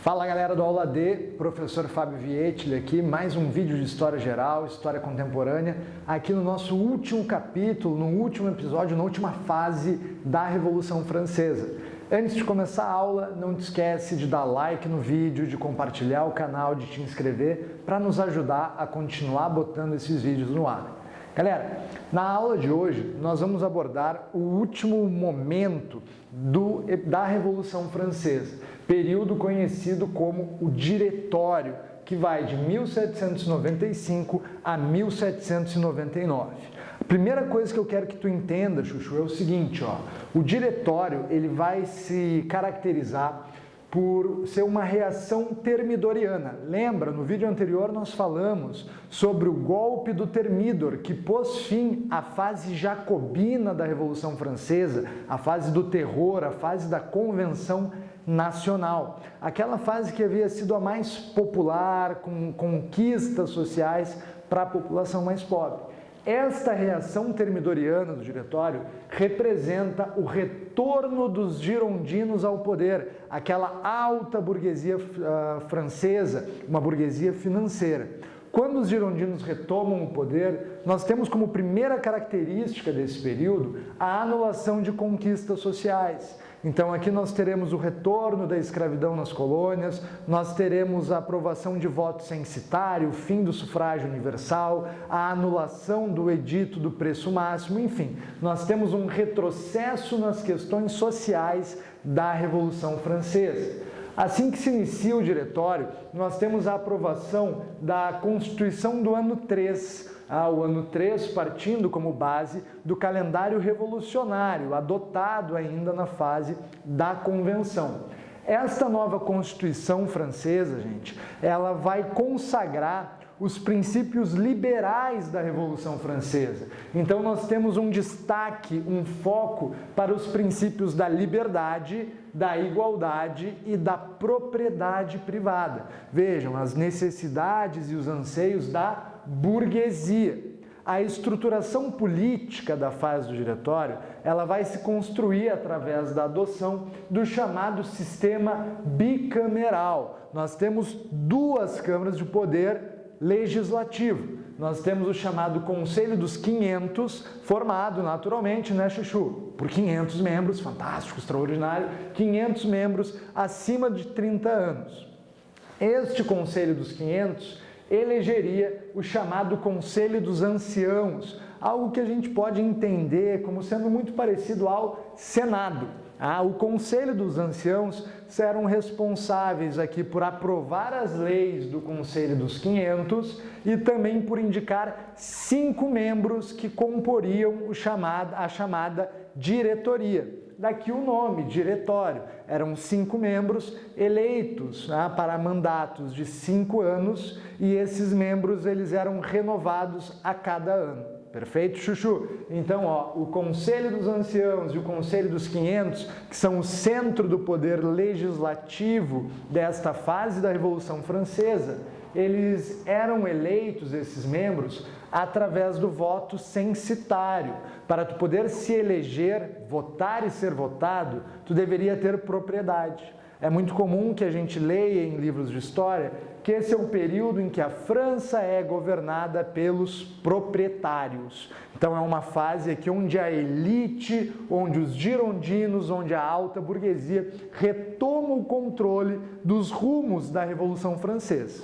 Fala galera do Aula D, professor Fábio Vietli aqui, mais um vídeo de História Geral, História Contemporânea, aqui no nosso último capítulo, no último episódio, na última fase da Revolução Francesa. Antes de começar a aula, não te esquece de dar like no vídeo, de compartilhar o canal, de te inscrever, para nos ajudar a continuar botando esses vídeos no ar. Galera, na aula de hoje nós vamos abordar o último momento da Revolução Francesa, período conhecido como o Diretório, que vai de 1795 a 1799. A primeira coisa que eu quero que tu entenda, Chuchu, é o seguinte, o Diretório ele vai se caracterizar por ser uma reação termidoriana. Lembra, no vídeo anterior nós falamos sobre o golpe do Termidor, que pôs fim à fase jacobina da Revolução Francesa, a fase do terror, a fase da Convenção Nacional. Aquela fase que havia sido a mais popular, com conquistas sociais para a população mais pobre. Esta reação termidoriana do Diretório representa o retorno dos girondinos ao poder, aquela alta burguesia francesa, uma burguesia financeira. Quando os girondinos retomam o poder, nós temos como primeira característica desse período a anulação de conquistas sociais. Então aqui nós teremos o retorno da escravidão nas colônias, nós teremos a aprovação de voto censitário, o fim do sufrágio universal, a anulação do edito do preço máximo, enfim, nós temos um retrocesso nas questões sociais da Revolução Francesa. Assim que se inicia o Diretório, nós temos a aprovação da Constituição do ano 3, o ano 3 partindo como base do calendário revolucionário, adotado ainda na fase da Convenção. Esta nova Constituição francesa, gente, ela vai consagrar os princípios liberais da Revolução Francesa. Então nós temos um destaque, um foco para os princípios da liberdade, da igualdade e da propriedade privada. Vejam, as necessidades e os anseios da burguesia. A estruturação política da fase do Diretório, ela vai se construir através da adoção do chamado sistema bicameral. Nós temos duas câmaras de poder legislativo. Nós temos o chamado Conselho dos 500, formado naturalmente, né, Chuchu? Por 500 membros, fantástico, extraordinário, 500 membros acima de 30 anos. Este Conselho dos 500 elegeria o chamado Conselho dos Anciãos, algo que a gente pode entender como sendo muito parecido ao Senado. O Conselho dos Anciãos serão responsáveis aqui por aprovar as leis do Conselho dos 500 e também por indicar 5 membros que comporiam a chamada diretoria. Daqui o nome, Diretório. Eram 5 membros eleitos para mandatos de 5 anos e esses membros eles eram renovados a cada ano. Perfeito, Chuchu? Então, o Conselho dos Anciãos e o Conselho dos 500, que são o centro do poder legislativo desta fase da Revolução Francesa, eles eram eleitos, esses membros, através do voto censitário. Para tu poder se eleger, votar e ser votado, tu deveria ter propriedade. É muito comum que a gente leia em livros de história que esse é o período em que a França é governada pelos proprietários. Então é uma fase aqui onde a elite, onde os girondinos, onde a alta burguesia retoma o controle dos rumos da Revolução Francesa.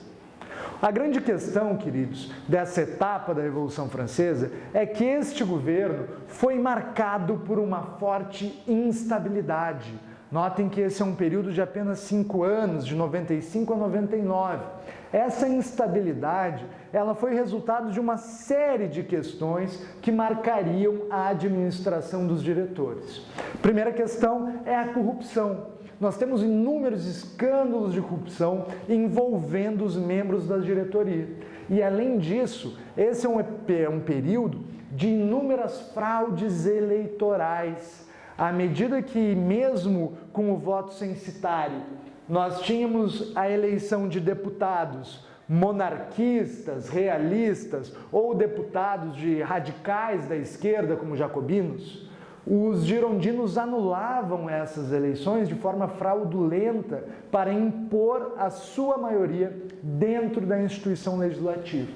A grande questão, queridos, dessa etapa da Revolução Francesa é que este governo foi marcado por uma forte instabilidade. Notem que esse é um período de apenas 5 anos, de 95 a 99. Essa instabilidade, ela foi resultado de uma série de questões que marcariam a administração dos diretores. Primeira questão é a corrupção. Nós temos inúmeros escândalos de corrupção envolvendo os membros da diretoria. E além disso, esse é um período de inúmeras fraudes eleitorais. À medida que, mesmo com o voto censitário, nós tínhamos a eleição de deputados monarquistas, realistas ou deputados de radicais da esquerda, como jacobinos, os girondinos anulavam essas eleições de forma fraudulenta para impor a sua maioria dentro da instituição legislativa.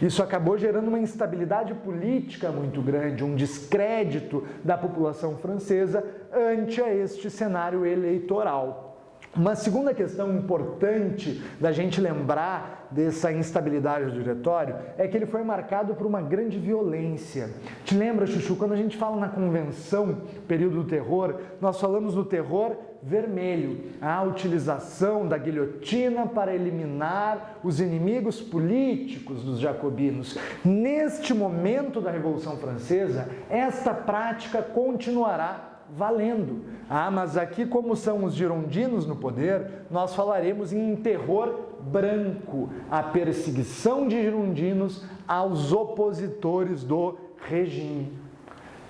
Isso acabou gerando uma instabilidade política muito grande, um descrédito da população francesa ante este cenário eleitoral. Uma segunda questão importante da gente lembrar dessa instabilidade do diretório é que ele foi marcado por uma grande violência. Te lembra, Chuchu, quando a gente fala na convenção, período do terror, nós falamos do terror vermelho, a utilização da guilhotina para eliminar os inimigos políticos dos jacobinos. Neste momento da Revolução Francesa, esta prática continuará valendo. Mas aqui, como são os girondinos no poder, nós falaremos em terror branco, a perseguição de girondinos aos opositores do regime.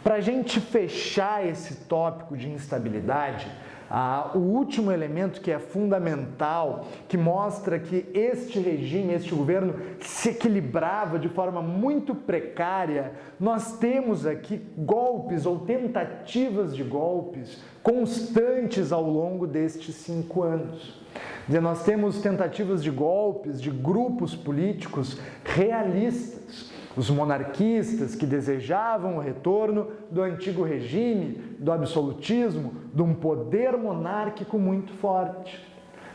Para a gente fechar esse tópico de instabilidade, o último elemento que é fundamental, que mostra que este regime, este governo se equilibrava de forma muito precária, nós temos aqui golpes ou tentativas de golpes constantes ao longo destes 5 anos. Nós temos tentativas de golpes de grupos políticos realistas, os monarquistas que desejavam o retorno do antigo regime, do absolutismo, de um poder monárquico muito forte.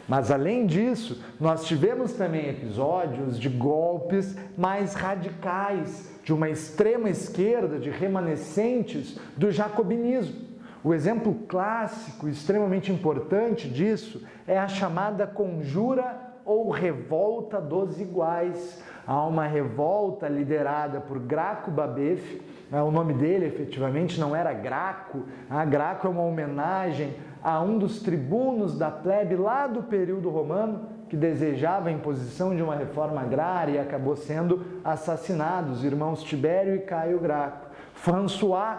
Mas, além disso, nós tivemos também episódios de golpes mais radicais, de uma extrema esquerda, de remanescentes do jacobinismo. O exemplo clássico, extremamente importante disso, é a chamada Conjura ou Revolta dos Iguais. Há uma revolta liderada por Graco Babeuf, o nome dele efetivamente não era Graco, Graco é uma homenagem a um dos tribunos da plebe lá do período romano, que desejava a imposição de uma reforma agrária e acabou sendo assassinado, os irmãos Tibério e Caio Graco. François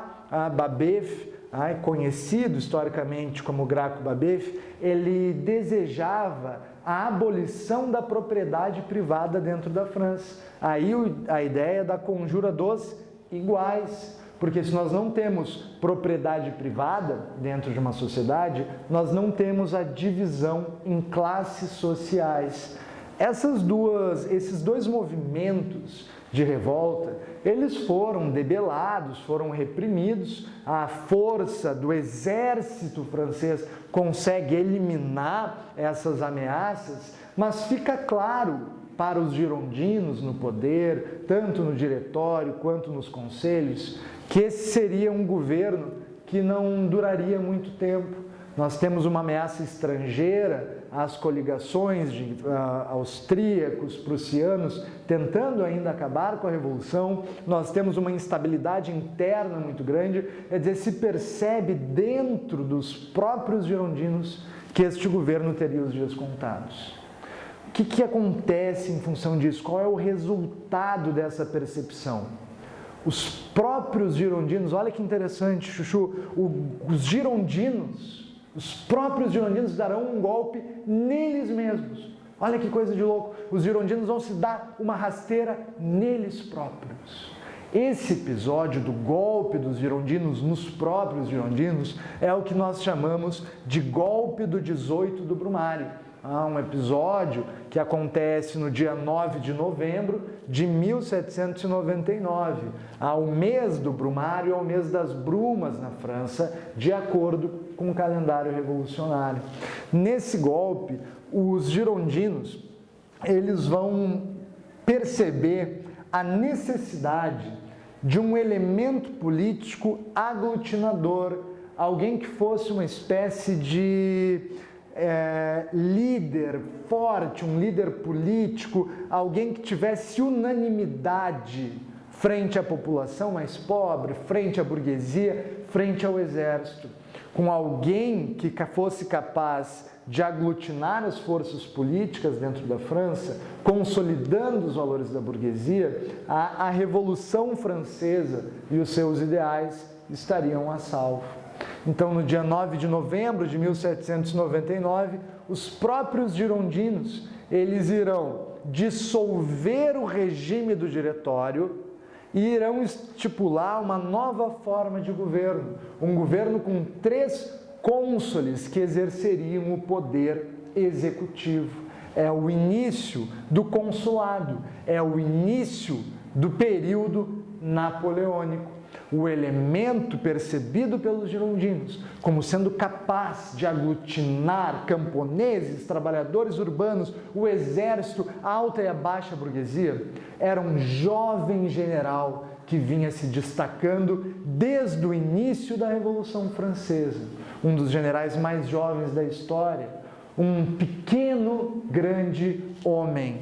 Babeuf, conhecido historicamente como Graco Babeuf, ele desejava a abolição da propriedade privada dentro da França. Aí a ideia da Conjura dos Iguais, porque se nós não temos propriedade privada dentro de uma sociedade, nós não temos a divisão em classes sociais. Esses dois movimentos de revolta, eles foram debelados, foram reprimidos. A força do exército francês consegue eliminar essas ameaças, mas fica claro para os girondinos no poder, tanto no diretório quanto nos conselhos, que esse seria um governo que não duraria muito tempo. Nós temos uma ameaça estrangeira, as coligações de austríacos, prussianos, tentando ainda acabar com a Revolução. Nós temos uma instabilidade interna muito grande, quer dizer, se percebe dentro dos próprios girondinos que este governo teria os dias contados. O que acontece em função disso? Qual é o resultado dessa percepção? Os próprios girondinos, olha que interessante, Chuchu, os próprios girondinos darão um golpe neles mesmos. Olha que coisa de louco. Os girondinos vão se dar uma rasteira neles próprios. Esse episódio do golpe dos girondinos nos próprios girondinos é o que nós chamamos de golpe do 18 do Brumário. Um episódio que acontece no dia 9 de novembro de 1799. O mês do Brumário é o mês das brumas na França, de acordo com o calendário revolucionário. Nesse golpe, os girondinos eles vão perceber a necessidade de um elemento político aglutinador, alguém que fosse uma espécie de líder forte, um líder político, alguém que tivesse unanimidade frente à população mais pobre, frente à burguesia, frente ao exército, com alguém que fosse capaz de aglutinar as forças políticas dentro da França, consolidando os valores da burguesia, a Revolução Francesa e os seus ideais estariam a salvo. Então, no dia 9 de novembro de 1799, os próprios girondinos, eles irão dissolver o regime do diretório e irão estipular uma nova forma de governo, um governo com 3 cônsules que exerceriam o poder executivo. É o início do consulado, é o início do período napoleônico. O elemento percebido pelos girondinos como sendo capaz de aglutinar camponeses, trabalhadores urbanos, o exército, a alta e a baixa burguesia, era um jovem general que vinha se destacando desde o início da Revolução Francesa, um dos generais mais jovens da história, um pequeno, grande homem.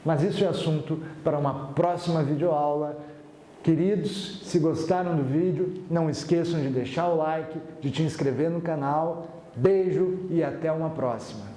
Mas isso é assunto para uma próxima videoaula. Queridos, se gostaram do vídeo, não esqueçam de deixar o like, de te inscrever no canal. Beijo e até uma próxima!